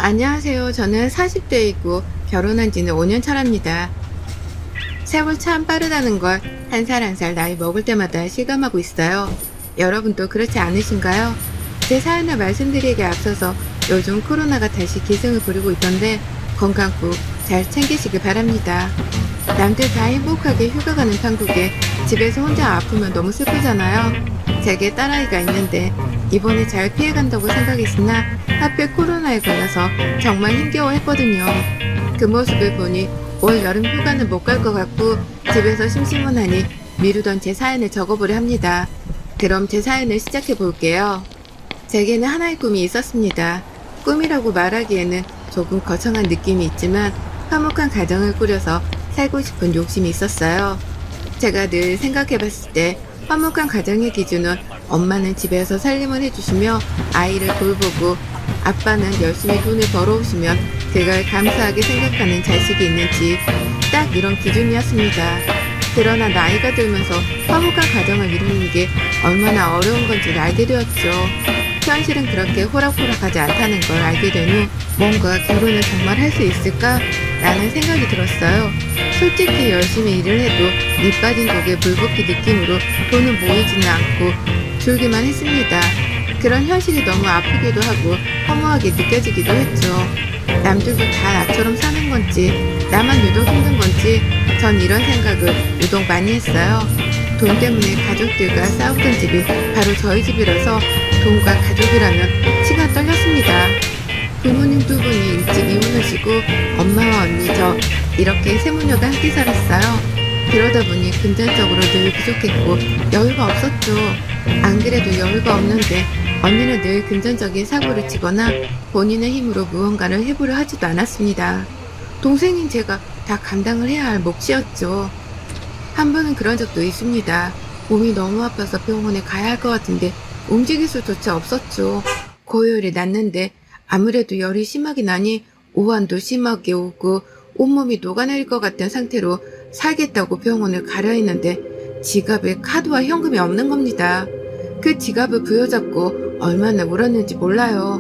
안녕하세요. 저는 40대이고 결혼한 지는 5년 차랍니다. 세월 참 빠르다는 걸 한 살 한 살 나이 먹을 때마다 실감하고 있어요. 여러분도 그렇지 않으신가요? 제 사연을 말씀드리기에 앞서서 요즘 코로나가 다시 기승을 부리고 있던데 건강 꼭 잘 챙기시길 바랍니다. 남들 다 행복하게 휴가 가는 한국에 집에서 혼자 아프면 너무 슬프잖아요. 제게 딸아이가 있는데 이번에 잘 피해간다고 생각했으나 하필 코로나에 걸려서 정말 힘겨워했거든요. 그 모습을 보니 올 여름 휴가는 못 갈 것 같고 집에서 심심하니 미루던 제 사연을 적어보려 합니다. 그럼 제 사연을 시작해 볼게요. 제게는 하나의 꿈이 있었습니다. 꿈이라고 말하기에는 조금 거창한 느낌이 있지만 화목한 가정을 꾸려서 살고 싶은 욕심이 있었어요. 제가 늘 생각해봤을 때 화목한 가정의 기준은 엄마는 집에서 살림을 해주시며 아이를 돌보고 아빠는 열심히 돈을 벌어오시면 그걸 감사하게 생각하는 자식이 있는지 딱 이런 기준이었습니다. 그러나 나이가 들면서 화목한 가정을 이루는 게 얼마나 어려운 건지를 알게 되었죠. 현실은 그렇게 호락호락하지 않다는 걸 알게 된 후 뭔가 결혼을 정말 할 수 있을까? 라는 생각이 들었어요. 솔직히 열심히 일을 해도 밑 빠진 독에 물 붓기 느낌으로 돈은 모이지는 않고 줄기만 했습니다. 그런 현실이 너무 아프기도 하고 허무하게 느껴지기도 했죠. 남들도 다 나처럼 사는 건지 나만 유독 힘든 건지 전 이런 생각을 유독 많이 했어요. 돈 때문에 가족들과 싸웠던 집이 바로 저희 집이라서 돈과 가족이라면 치가 떨렸습니다. 부모님 두 분이 일찍 이혼하시고 엄마와 언니 저 이렇게 세 모녀가 함께 살았어요. 그러다 보니 금전적으로 늘 부족했고 여유가 없었죠. 안 그래도 여유가 없는데 언니는 늘 금전적인 사고를 치거나 본인의 힘으로 무언가를 해보려 하지도 않았습니다. 동생인 제가 다 감당을 해야 할 몫이었죠. 한 번은 그런 적도 있습니다. 몸이 너무 아파서 병원에 가야 할 것 같은데 움직일 수조차 없었죠. 고열이 났는데 아무래도 열이 심하게 나니 오한도 심하게 오고 온몸이 녹아내릴 것 같은 상태로 살겠다고 병원을 가려 했는데 지갑에 카드와 현금이 없는 겁니다. 그 지갑을 부여잡고 얼마나 울었는지 몰라요.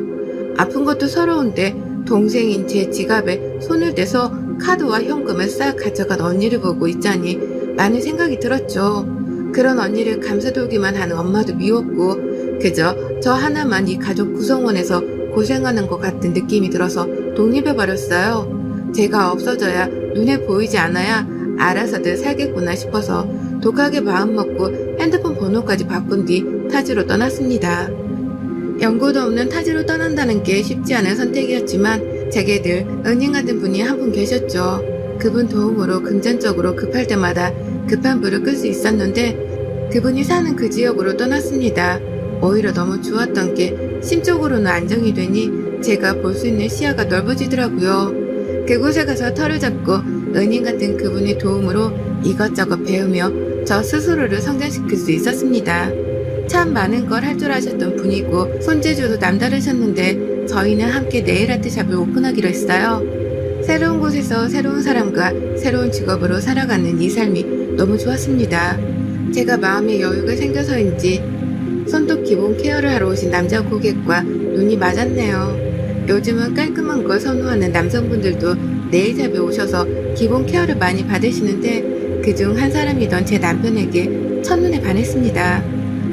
아픈 것도 서러운데 동생인 제 지갑에 손을 대서 카드와 현금을 싹 가져간 언니를 보고 있자니 많은 생각이 들었죠. 그런 언니를 감싸돌기만 하는 엄마도 미웠고 그저 저 하나만 이 가족 구성원에서 고생하는 것 같은 느낌이 들어서 독립해버렸어요. 제가 없어져야 눈에 보이지 않아야 알아서들 살겠구나 싶어서 독하게 마음먹고 핸드폰 번호까지 바꾼 뒤 타지로 떠났습니다. 연고도 없는 타지로 떠난다는 게 쉽지 않은 선택이었지만 제게 늘 은인 같은 분이 한 분 계셨죠. 그분 도움으로 금전적으로 급할 때마다 급한 불을 끌 수 있었는데 그분이 사는 그 지역으로 떠났습니다. 오히려 너무 좋았던 게 심적으로는 안정이 되니 제가 볼 수 있는 시야가 넓어지더라고요. 그곳에 가서 털을 잡고 은인 같은 그분의 도움으로 이것저것 배우며 저 스스로를 성장시킬 수 있었습니다. 참 많은 걸 할 줄 아셨던 분이고 손재주도 남다르셨는데 저희는 함께 네일아트 샵을 오픈하기로 했어요. 새로운 곳에서 새로운 사람과 새로운 직업으로 살아가는 이 삶이 너무 좋았습니다. 제가 마음의 여유가 생겨서인지 손톱 기본 케어를 하러 오신 남자 고객과 눈이 맞았네요. 요즘은 깔끔한 걸 선호하는 남성분들도 네일샵에 오셔서 기본 케어를 많이 받으시는데 그중 한 사람이던 제 남편에게 첫눈에 반했습니다.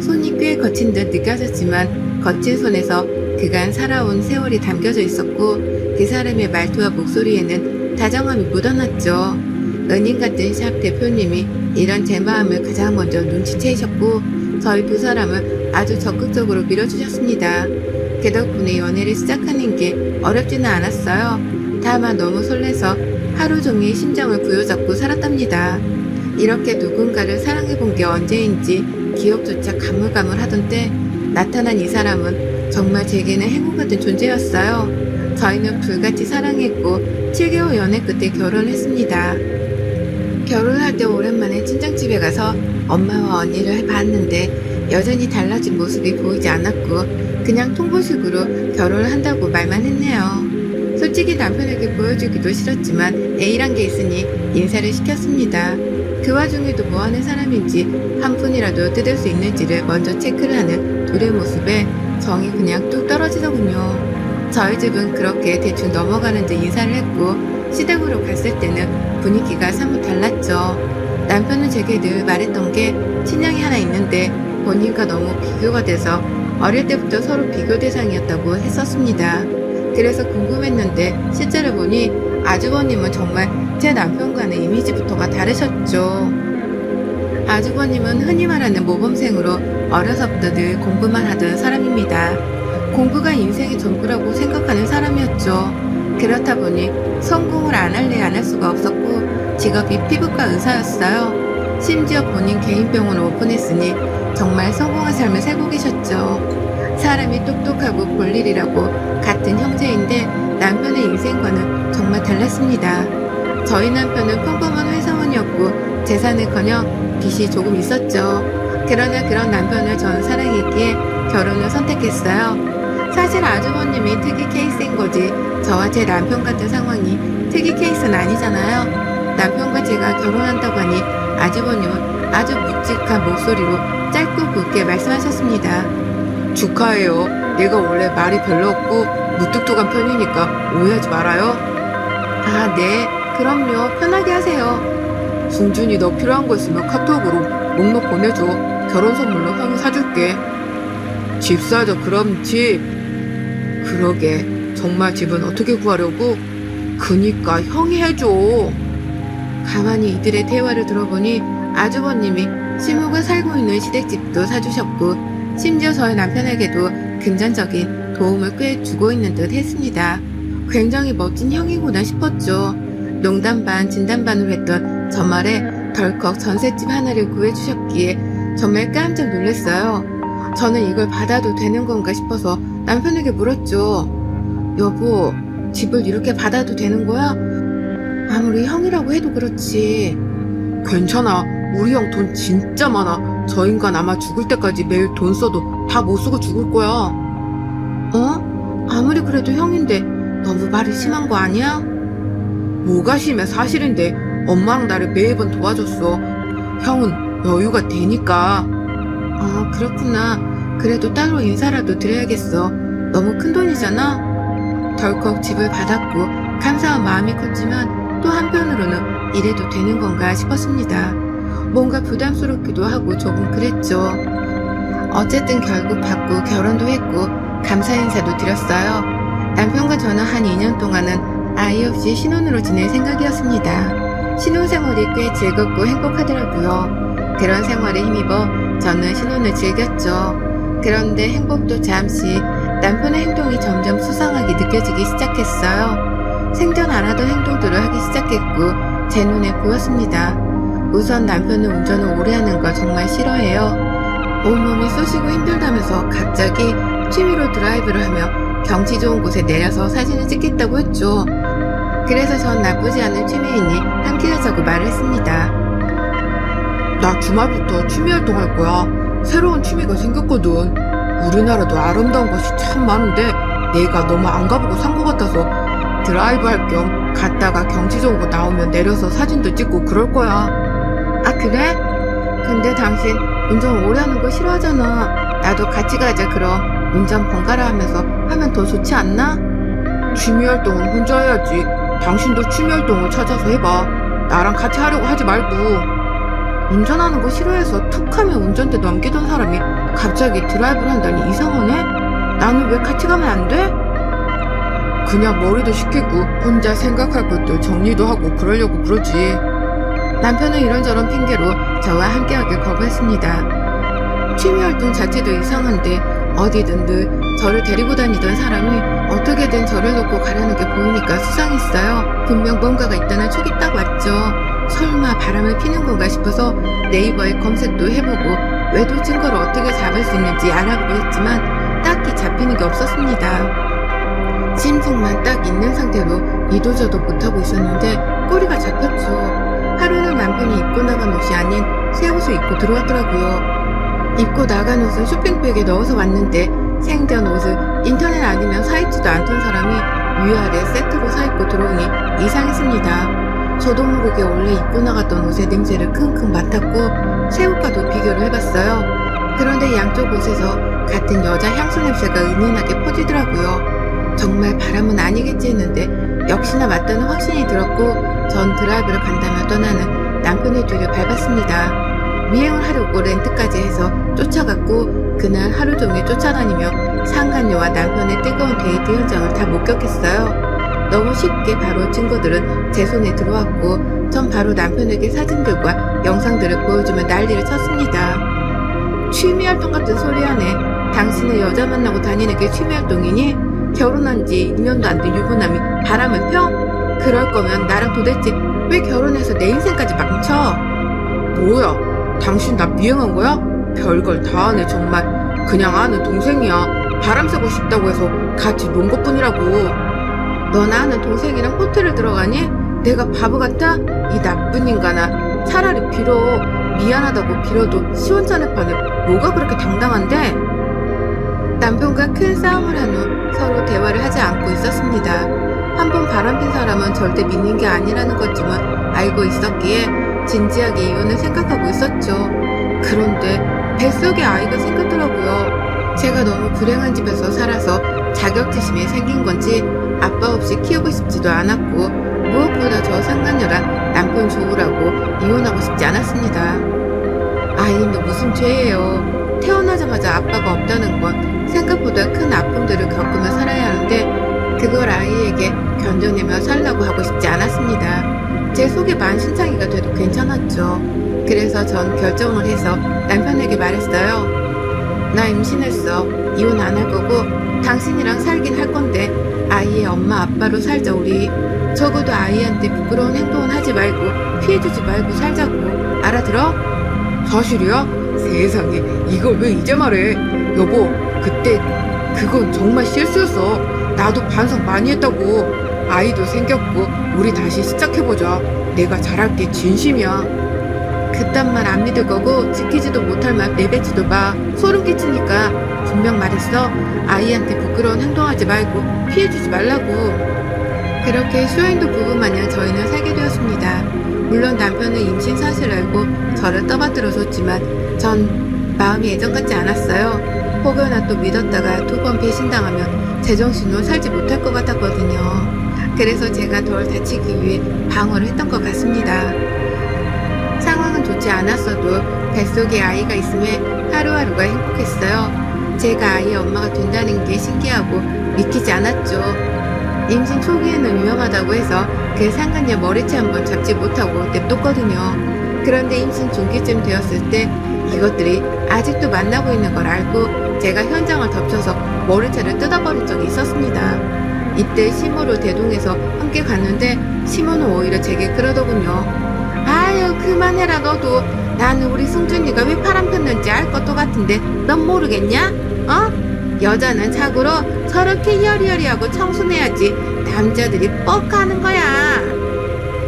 손이 꽤 거친 듯 느껴졌지만 거친 손에서 그간 살아온 세월이 담겨져 있었고 그 사람의 말투와 목소리에는 다정함이 묻어났죠. 은인 같은 샵 대표님이 이런 제 마음을 가장 먼저 눈치채셨고 저희 두 사람을 아주 적극적으로 밀어주셨습니다. 그 덕분에 연애를 시작하는 게 어렵지는 않았어요. 다만 너무 설레서 하루 종일 심장을 부여잡고 살았답니다. 이렇게 누군가를 사랑해본 게 언제인지 기억조차 가물가물하던 때 나타난 이 사람은 정말 제게는 행운 같은 존재였어요. 저희는 불같이 사랑했고 7개월 연애 끝에 결혼했습니다. 결혼할 때 오랜만에 친정집에 가서 엄마와 언니를 봤는데 여전히 달라진 모습이 보이지 않았고 그냥 통보식으로 결혼을 한다고 말만 했네요. 솔직히 남편에게 보여주기도 싫었지만 A란 게 있으니 인사를 시켰습니다. 그 와중에도 뭐하는 사람인지 한 푼이라도 뜯을 수 있는지를 먼저 체크를 하는 둘의 모습에 정이 그냥 뚝 떨어지더군요. 저희 집은 그렇게 대충 넘어가는 듯 인사를 했고 시댁으로 갔을 때는 분위기가 사뭇 달랐죠. 남편은 제게 늘 말했던 게 친형이 하나 있는데 본인과 너무 비교가 돼서 어릴 때부터 서로 비교 대상이었다고 했었습니다. 그래서 궁금했는데 실제로 보니 아주버님은 정말 제 남편과는 이미지부터가 다르셨죠. 아주버님은 흔히 말하는 모범생으로 어려서부터 늘 공부만 하던 사람입니다. 공부가 인생의 전부라고 생각하는 사람이었죠. 그렇다 보니 성공을 안 할래 안 할 수가 없었고 직업이 피부과 의사였어요. 심지어 본인 개인 병원을 오픈했으니 정말 성공한 삶을 살고 계셨죠. 사람이 똑똑하고 볼 일이라고 같은 형제인데 남편의 인생과는 정말 달랐습니다. 저희 남편은 평범한 회사원이었고 재산은커녕 빚이 조금 있었죠. 그러나 그런 남편을 전 사랑했기에 결혼을 선택했어요. 사실 아주버님이 특이 케이스인 거지 저와 제 남편 같은 상황이 특이 케이스는 아니잖아요. 남편과 제가 결혼한다고 하니 아주버님은 아주 묵직한 목소리로 짧고 굵게 말씀하셨습니다. 축하해요. 내가 원래 말이 별로 없고 무뚝뚝한 편이니까 오해하지 말아요. 아, 네. 그럼요. 편하게 하세요. 승준이 너 필요한 거 있으면 카톡으로 목록 보내줘. 결혼 선물로 형이 사줄게. 집 사자. 그럼 집. 그러게. 정말 집은 어떻게 구하려고? 그니까 형이 해줘. 가만히 이들의 대화를 들어보니 아주버님이 시무가 살고 있는 시댁집도 사주셨고 심지어 저희 남편에게도 금전적인 도움을 꽤 주고 있는 듯 했습니다. 굉장히 멋진 형이구나 싶었죠. 농담 반 진담 반으로 했던 저 말에 덜컥 전셋집 하나를 구해주셨기에 정말 깜짝 놀랐어요. 저는 이걸 받아도 되는 건가 싶어서 남편에게 물었죠. 여보, 집을 이렇게 받아도 되는 거야? 아무리 형이라고 해도 그렇지. 괜찮아. 우리 형 돈 진짜 많아. 저 인간 아마 죽을 때까지 매일 돈 써도 다 못 쓰고 죽을 거야. 어? 아무리 그래도 형인데 너무 말이 심한 거 아니야? 뭐가 심해? 사실인데 엄마랑 나를 매번 도와줬어. 형은 여유가 되니까. 아, 그렇구나. 그래도 따로 인사라도 드려야겠어. 너무 큰 돈이잖아. 덜컥 집을 받았고 감사한 마음이 컸지만 또 한편으로는 이래도 되는 건가 싶었습니다. 뭔가 부담스럽기도 하고 조금 그랬죠. 어쨌든 결국 받고 결혼도 했고 감사 인사도 드렸어요. 남편과 저는 한 2년 동안은 아이 없이 신혼으로 지낼 생각이었습니다. 신혼생활이 꽤 즐겁고 행복하더라고요. 그런 생활에 힘입어 저는 신혼을 즐겼죠. 그런데 행복도 잠시 남편의 행동이 점점 수상하게 느껴지기 시작했어요. 생전 안 하던 행동들을 하기 시작했고 제 눈에 보였습니다. 우선 남편은 운전을 오래 하는 걸 정말 싫어해요. 온몸이 쑤시고 힘들다면서 갑자기 취미로 드라이브를 하며 경치 좋은 곳에 내려서 사진을 찍겠다고 했죠. 그래서 전 나쁘지 않은 취미이니 함께 하자고 말을 했습니다. 나 주말부터 취미 활동할 거야. 새로운 취미가 생겼거든. 우리나라도 아름다운 곳이 참 많은데 내가 너무 안 가보고 산 것 같아서 드라이브 할 겸 갔다가 경치 좋은 곳 나오면 내려서 사진도 찍고 그럴 거야. 아, 그래? 근데 당신 운전 오래 하는 거 싫어하잖아. 나도 같이 가자. 그럼 운전 번갈아 하면서 하면 더 좋지 않나? 취미 활동은 혼자 해야지. 당신도 취미 활동을 찾아서 해봐. 나랑 같이 하려고 하지 말고. 운전하는 거 싫어해서 툭하면 운전대 넘기던 사람이 갑자기 드라이브를 한다니 이상하네? 나는 왜 같이 가면 안 돼? 그냥 머리도 식히고 혼자 생각할 것도 정리도 하고 그러려고 그러지. 남편은 이런저런 핑계로 저와 함께하길 거부했습니다. 취미활동 자체도 이상한데 어디든 늘 저를 데리고 다니던 사람이 어떻게든 저를 놓고 가려는 게 보이니까 수상했어요. 분명 뭔가가 있다는 촉이 딱 왔죠. 설마 바람을 피는 건가 싶어서 네이버에 검색도 해보고 외도 증거를 어떻게 잡을 수 있는지 알아보려 했지만 딱히 잡히는 게 없었습니다. 심증만 딱 있는 상태로 이도저도 못하고 있었는데 꼬리가 잡혔죠. 하루는 남편이 입고 나간 옷이 아닌 새 옷을 입고 들어왔더라고요. 입고 나간 옷은 쇼핑백에 넣어서 왔는데 생전 옷을 인터넷 아니면 사입지도 않던 사람이 위아래 세트로 사입고 들어오니 이상했습니다. 저도 모르게 원래 입고 나갔던 옷의 냄새를 킁킁 맡았고 새 옷과도 비교를 해봤어요. 그런데 양쪽 옷에서 같은 여자 향수 냄새가 은은하게 퍼지더라고요. 정말 바람은 아니겠지 했는데 역시나 맞다는 확신이 들었고 전 드라이브를 간다며 떠나는 남편의 뒤를 밟았습니다. 미행을 하려고 렌트까지 해서 쫓아갔고 그날 하루 종일 쫓아다니며 상간녀와 남편의 뜨거운 데이트 현장을 다 목격했어요. 너무 쉽게 바로 증거들은 제 손에 들어왔고 전 바로 남편에게 사진들과 영상들을 보여주며 난리를 쳤습니다. 취미활동 같은 소리 하네. 당신은 여자 만나고 다니는 게 취미활동이니? 결혼한 지 2년도 안 된 유부남이 바람을 펴? 그럴 거면 나랑 도대체 왜 결혼해서 내 인생까지 망쳐? 뭐야? 당신 나 미행한 거야? 별걸 다 하네 정말. 그냥 아는 동생이야. 바람 쐬고 싶다고 해서 같이 논 것뿐이라고. 너나 아는 동생이랑 호텔을 들어가니? 내가 바보 같아? 이 나쁜 인간아. 차라리 빌어. 미안하다고 빌어도 시원찮을 판에 뭐가 그렇게 당당한데? 남편과 큰 싸움을 한 후 서로 대화를 하지 않고 있었습니다. 한 번 바람핀 사람은 절대 믿는 게 아니라는 것쯤은 알고 있었기에 진지하게 이혼을 생각하고 있었죠. 그런데 뱃속에 아이가 생겼더라고요. 제가 너무 불행한 집에서 살아서 자격지심이 생긴 건지 아빠 없이 키우고 싶지도 않았고 무엇보다 저 상간녀랑 남편 좋으라고 이혼하고 싶지 않았습니다. 아이는 무슨 죄예요. 태어나자마자 아빠가 없다는 건 생각보다 큰 아픔들을 겪으며 살아야 하는데 그걸 아이에게 견뎌내며 살라고 하고 싶지 않았습니다. 제 속에 만신창이가 돼도 괜찮았죠. 그래서 전 결정을 해서 남편에게 말했어요. 나 임신했어. 이혼 안 할 거고 당신이랑 살긴 할 건데 아이의 엄마 아빠로 살자 우리. 적어도 아이한테 부끄러운 행동은 하지 말고 피해주지 말고 살자고. 알아들어? 사실이야? 세상에 이걸 왜 이제 말해. 여보 그때 그건 정말 실수였어. 나도 반성 많이 했다고. 아이도 생겼고 우리 다시 시작해보자. 내가 잘할게 진심이야. 그딴 말 안 믿을 거고 지키지도 못할 말 내뱉지도 마. 소름 끼치니까 분명 말했어. 아이한테 부끄러운 행동하지 말고 피해주지 말라고. 그렇게 쇼윈도 부부 마냥 저희는 살게 되었습니다. 물론 남편은 임신 사실을 알고 저를 떠받들어줬지만 전 마음이 예전 같지 않았어요. 혹여나 또 믿었다가 2번 배신당하면 제정신으로 살지 못할 것 같았거든요. 그래서 제가 덜 다치기 위해 방어를 했던 것 같습니다. 상황은 좋지 않았어도 뱃속에 아이가 있음에 하루하루가 행복했어요. 제가 아이의 엄마가 된다는 게 신기하고 믿기지 않았죠. 임신 초기에는 위험하다고 해서 그 상간녀 머리채 한번 잡지 못하고 냅뒀거든요. 그런데 임신 중기쯤 되었을 때 이것들이 아직도 만나고 있는 걸 알고 제가 현장을 덮쳐서 머리채를 뜯어버린 적이 있었습니다. 이때 시모로 대동해서 함께 갔는데 시모는 오히려 제게 그러더군요. 아유 그만해라 너도. 나는 우리 승준이가 왜 바람 폈는지 알 것도 같은데 넌 모르겠냐? 어? 여자는 자고로 저렇게 여리여리하고 청순해야지 남자들이 뻑하는 거야.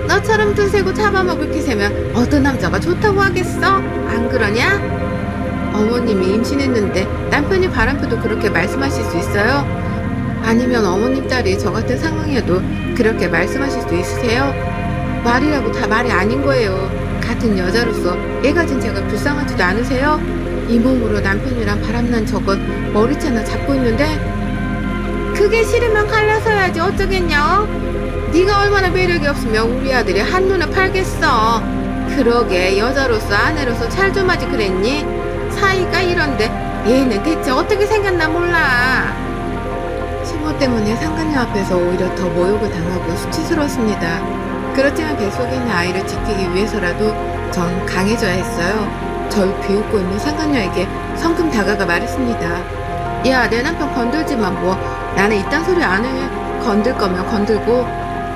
너처럼 드세고 잡아먹을 기세면 어떤 남자가 좋다고 하겠어? 안 그러냐? 어머님이 임신했는데 남편이 바람펴도 그렇게 말씀하실 수 있어요? 아니면 어머님 딸이 저 같은 상황이어도 그렇게 말씀하실 수 있으세요? 말이라고 다 말이 아닌 거예요. 같은 여자로서 애 가진 제가 불쌍하지도 않으세요? 이 몸으로 남편이랑 바람난 저것 머리채나 잡고 있는데 그게 싫으면 갈라서야지 어쩌겠냐? 네가 얼마나 매력이 없으면 우리 아들이 한눈에 팔겠어. 그러게 여자로서 아내로서 잘 좀 하지 그랬니? 사이가 이런데 얘는 대체 어떻게 생겼나 몰라. 시모 때문에 상간녀 앞에서 오히려 더 모욕을 당하고 수치스러웠습니다. 그렇지만 뱃속에 있는 아이를 지키기 위해서라도 전 강해져야 했어요. 절 비웃고 있는 상간녀에게 성큼 다가가 말했습니다. 야, 내 남편 건들지만 뭐. 나는 이딴 소리 안 해. 건들 거면 건들고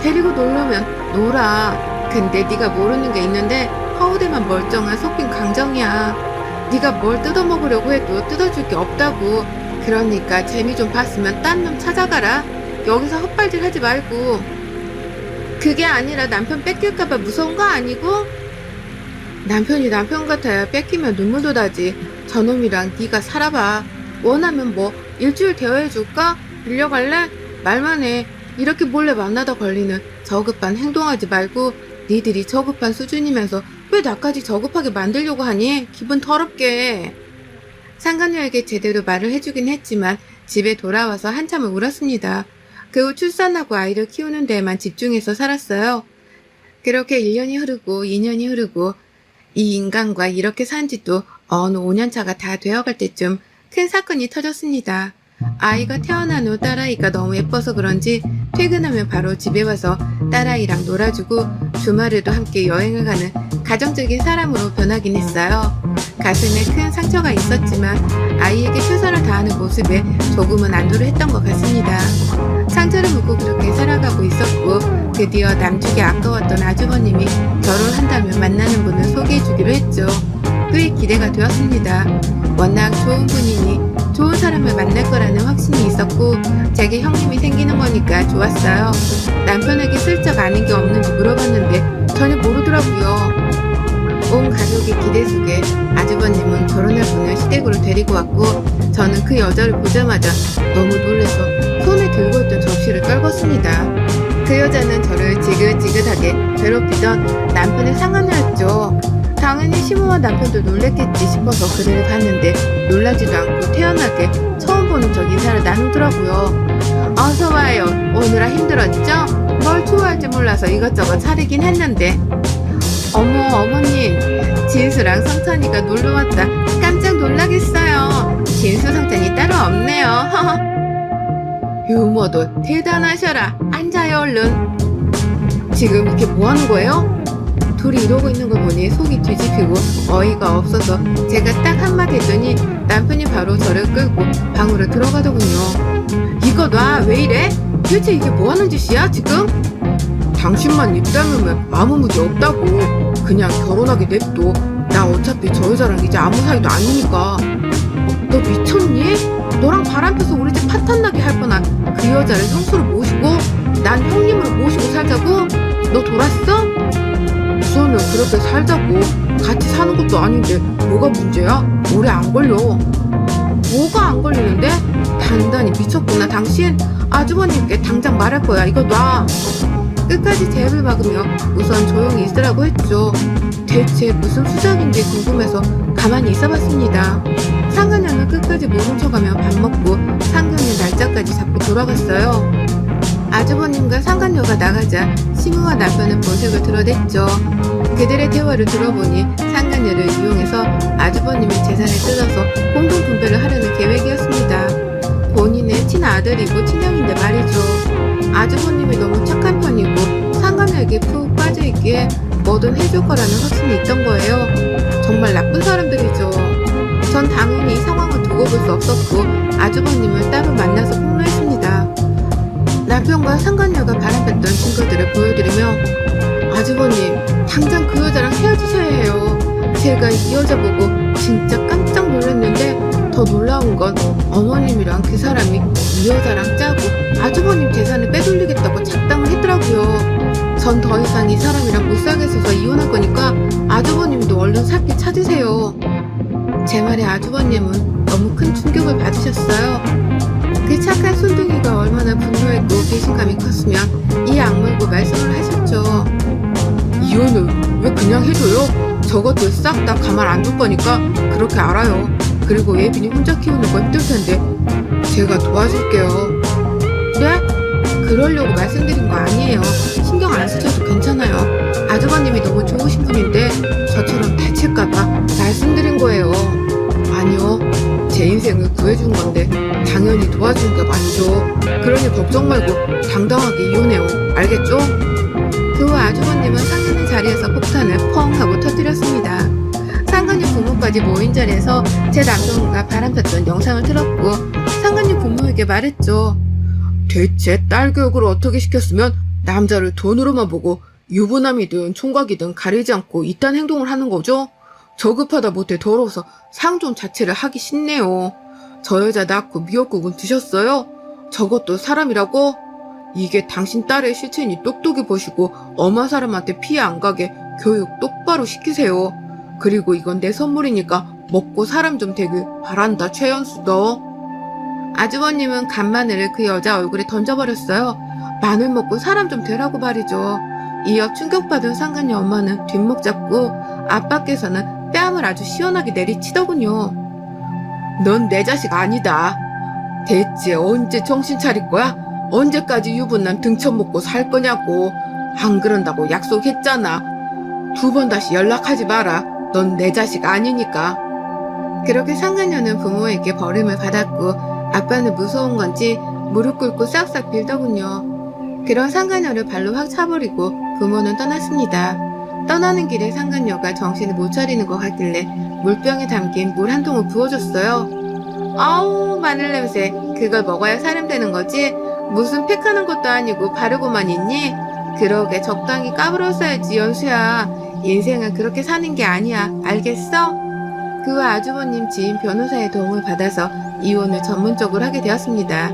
데리고 놀려면 놀아. 근데 네가 모르는 게 있는데 허우대만 멀쩡한 속빈 강정이야. 네가 뭘 뜯어먹으려고 해도 뜯어줄 게 없다고. 그러니까 재미 좀 봤으면 딴 놈 찾아가라. 여기서 헛발질 하지 말고. 그게 아니라 남편 뺏길까봐 무서운 거 아니고? 남편이 남편 같아야 뺏기면 눈물도 나지. 저놈이랑 네가 살아봐. 원하면 뭐 일주일 대화해줄까? 빌려갈래? 말만 해. 이렇게 몰래 만나다 걸리는 저급한 행동하지 말고 니들이 저급한 수준이면서 왜 나까지 저급하게 만들려고 하니? 기분 더럽게. 상간녀에게 제대로 말을 해주긴 했지만 집에 돌아와서 한참을 울었습니다. 그 후 출산하고 아이를 키우는 데에만 집중해서 살았어요. 그렇게 1년이 흐르고 2년이 흐르고 이 인간과 이렇게 산 지도 어느 5년차가 다 되어갈 때쯤 큰 사건이 터졌습니다. 아이가 태어난 후 딸아이가 너무 예뻐서 그런지 퇴근하면 바로 집에 와서 딸아이랑 놀아주고 주말에도 함께 여행을 가는 가정적인 사람으로 변하긴 했어요. 가슴에 큰 상처가 있었지만 아이에게 최선을 다하는 모습에 조금은 안도를 했던 것 같습니다. 상처를 묻고 그렇게 살아가고 있었고 드디어 남주기 아까웠던 아주버님이 결혼한다면 만나는 분을 소개해주기로 했죠. 꽤 기대가 되었습니다. 워낙 좋은 분이니 좋은 사람을 만날 거라는 확신이 있었고 제게 형님이 생기는 거니까 좋았어요. 남편에게 슬쩍 아는 게 없는지 물어봤는데 전혀 모르더라고요. 온 가족의 기대 속에 아주버님은 결혼할 분을 시댁으로 데리고 왔고 저는 그 여자를 보자마자 너무 놀라서 손에 들고 있던 접시를 떨궜습니다. 그 여자는 저를 지긋지긋하게 괴롭히던 남편의 상간녀였죠. 당연히 시모와 남편도 놀랬겠지 싶어서 그들을 봤는데 놀라지도 않고 태연하게 처음 보는 척 인사를 나누더라고요. 어서와요. 오느라 힘들었죠? 뭘 좋아할지 몰라서 이것저것 차리긴 했는데 어머 어머님 진수랑 성찬이가 놀러왔다. 깜짝 놀라겠어요. 진수 성찬이 따로 없네요. 유머도 대단하셔라. 앉아요 얼른. 지금 이렇게 뭐하는 거예요? 둘이 이러고 있는 거 보니 속이 뒤집히고 어이가 없어서 제가 딱 한마디 했더니 남편이 바로 저를 끌고 방으로 들어가더군요. 이거 놔. 왜 이래? 도대체 이게 뭐하는 짓이야 지금? 당신만 입 다물면 아무 문제 없다고. 그냥 결혼하게 냅둬. 나 어차피 저 여자랑 이제 아무 사이도 아니니까. 너 미쳤니? 너랑 바람 펴서 우리 집 파탄 나게 할 뻔한 그 여자를 형수로 모시고 난 형님으로 모시고 살자고? 너 돌았어? 우선은 그렇게 살자고. 같이 사는 것도 아닌데 뭐가 문제야? 오래 안 걸려. 뭐가 안 걸리는데? 단단히 미쳤구나 당신. 아주버님께 당장 말할 거야. 이거 놔. 끝까지 제 입을 막으며 우선 조용히 있으라고 했죠. 대체 무슨 수작인지 궁금해서 가만히 있어봤습니다. 상간녀는 끝까지 모른 척하며 밥 먹고 상견례 날짜까지 잡고 돌아갔어요. 아주버님과 상간녀가 나가자 시무와 남편은 본색을 드러냈죠. 그들의 대화를 들어보니 상간녀를 이용해서 아주버님의 재산을 뜯어서 공동 분배를 하려는 계획이었습니다. 본인의 친아들이고 친형인데 말이죠. 아주버님이 너무 착한 편이고 상간녀에게 푹 빠져있기에 뭐든 해줄 거라는 확신이 있던 거예요. 정말 나쁜 사람들이죠. 전 당연히 이 상황을 두고 볼 수 없었고 아주버님을 따로 만나서 폭로했습니다. 남편과 상간녀가 바람폈던 증거들을 보여드리며 아주버님 당장 그 여자랑 헤어지셔야 해요. 제가 이 여자 보고 진짜 깜짝 놀랐는데 더 놀라운 건 어머님이랑 그 사람이 이 여자랑 짜고 아주버님 재산을 빼돌리겠다고 작당을 했더라고요. 전 더 이상 이 사람이랑 못 살겠어서 이혼할 거니까 아주버님도 얼른 살길 찾으세요. 제 말에 아주버님은 너무 큰 충격을 받으셨어요. 그 착한 순둥이가 얼마나 분노했고 배신감이 컸으면 이 악물고 말씀을 하셨죠. 이혼을 왜 그냥 해줘요? 저것들 싹 다 가만 안 둘 거니까 그렇게 알아요. 그리고 예빈이 혼자 키우는 거 힘들 텐데 제가 도와줄게요. 네? 그러려고 말씀드린 거 아니에요. 신경 안 쓰셔도 괜찮아요. 아주버님이 너무 좋으신 분인데 저처럼 다칠까봐 말씀드린 거예요. 아니요. 제 인생을 구해준 건데 당연히 도와주는 게 맞죠. 그러니 걱정 말고 당당하게 이혼해요. 알겠죠? 그 후 아주버님은 상견례 자리에서 폭탄을 펑 하고 터뜨렸습니다. 상간녀 부모까지 모인 자리에서 제 남편과 바람폈던 영상을 틀었고 상간녀 부모에게 말했죠. 대체 딸 교육을 어떻게 시켰으면 남자를 돈으로만 보고 유부남이든 총각이든 가리지 않고 이딴 행동을 하는 거죠? 저급하다 못해 더러워서 상종 자체를 하기 싫네요. 저 여자 낳고 미역국은 드셨어요? 저것도 사람이라고? 이게 당신 딸의 실체니 똑똑히 보시고 엄한 사람한테 피해 안 가게 교육 똑바로 시키세요. 그리고 이건 내 선물이니까 먹고 사람 좀 되길 바란다 최연수 너. 아주버님은 간마늘을 그 여자 얼굴에 던져버렸어요. 마늘 먹고 사람 좀 되라고 말이죠. 이어 충격받은 상간녀 엄마는 뒷목 잡고 아빠께서는 뺨을 아주 시원하게 내리치더군요. 넌 내 자식 아니다. 대체 언제 정신 차릴 거야? 언제까지 유부남 등쳐먹고 살 거냐고. 안 그런다고 약속했잖아. 2번 다시 연락하지 마라. 넌 내 자식 아니니까. 그렇게 상간녀는 부모에게 버림을 받았고 아빠는 무서운 건지 무릎 꿇고 싹싹 빌더군요. 그런 상간녀를 발로 확 차버리고 부모는 떠났습니다. 떠나는 길에 상간녀가 정신을 못 차리는 것 같길래 물병에 담긴 물 한 통을 부어줬어요. 아우 마늘 냄새. 그걸 먹어야 사람 되는 거지? 무슨 팩하는 것도 아니고 바르고만 있니? 그러게 적당히 까불었어야지 연수야. 인생은 그렇게 사는 게 아니야. 알겠어? 그 후 아주버님 지인 변호사의 도움을 받아서 이혼을 전문적으로 하게 되었습니다.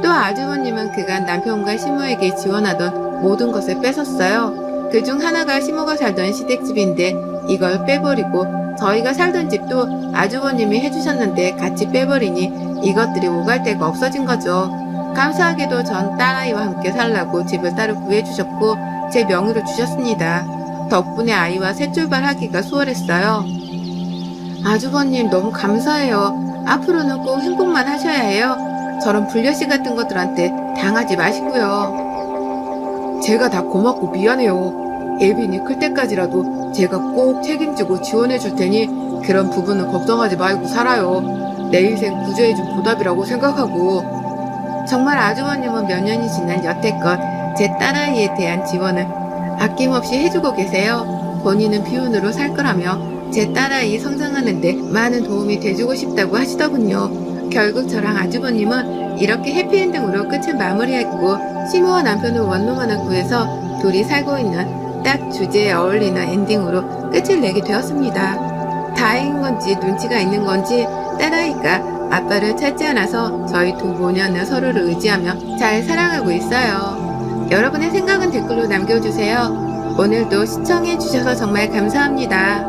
또 아주버님은 그간 남편과 시모에게 지원하던 모든 것을 뺏었어요. 그중 하나가 시모가 살던 시댁집인데 이걸 빼버리고 저희가 살던 집도 아주버님이 해주셨는데 같이 빼버리니 이것들이 오갈 데가 없어진 거죠. 감사하게도 전 딸아이와 함께 살라고 집을 따로 구해주셨고 제 명의로 주셨습니다. 덕분에 아이와 새 출발하기가 수월했어요. 아주버님 너무 감사해요. 앞으로는 꼭 행복만 하셔야 해요. 저런 불려씨 같은 것들한테 당하지 마시고요. 제가 다 고맙고 미안해요. 예빈이 클 때까지라도 제가 꼭 책임지고 지원해 줄 테니 그런 부분은 걱정하지 말고 살아요. 내 인생 구제해준 보답이라고 생각하고. 정말 아주버님은 몇 년이 지난 여태껏 제 딸아이에 대한 지원을 아낌없이 해주고 계세요. 본인은 비혼으로 살 거라며 제 딸아이 성장하는데 많은 도움이 돼주고 싶다고 하시더군요. 결국 저랑 아주버님은 이렇게 해피엔딩으로 끝을 마무리했고 시모와 남편은 원룸 하나 구해서 둘이 살고 있는 딱 주제에 어울리는 엔딩으로 끝을 내게 되었습니다. 다행인 건지 눈치가 있는 건지 딸아이가 아빠를 찾지 않아서 저희 두 모녀는 서로를 의지하며 잘 살아가고 있어요. 여러분의 생각은 댓글로 남겨주세요. 오늘도 시청해주셔서 정말 감사합니다.